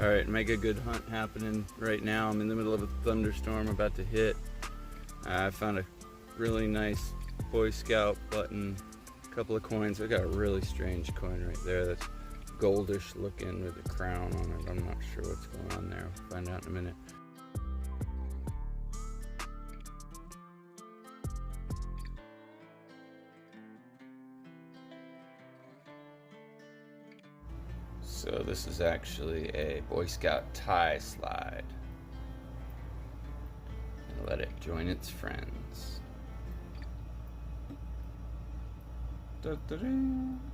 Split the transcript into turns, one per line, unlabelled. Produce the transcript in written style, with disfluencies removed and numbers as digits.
Alright, mega good hunt happening right now. I'm in the middle of a thunderstorm about to hit. I found a really nice Boy Scout button, a couple of coins. I got a really strange coin right there that's goldish looking with a crown on it. I'm not sure what's going on there. We'll find out in a minute. So this is actually a Boy Scout tie slide. And let it join its friends. Da-da-da.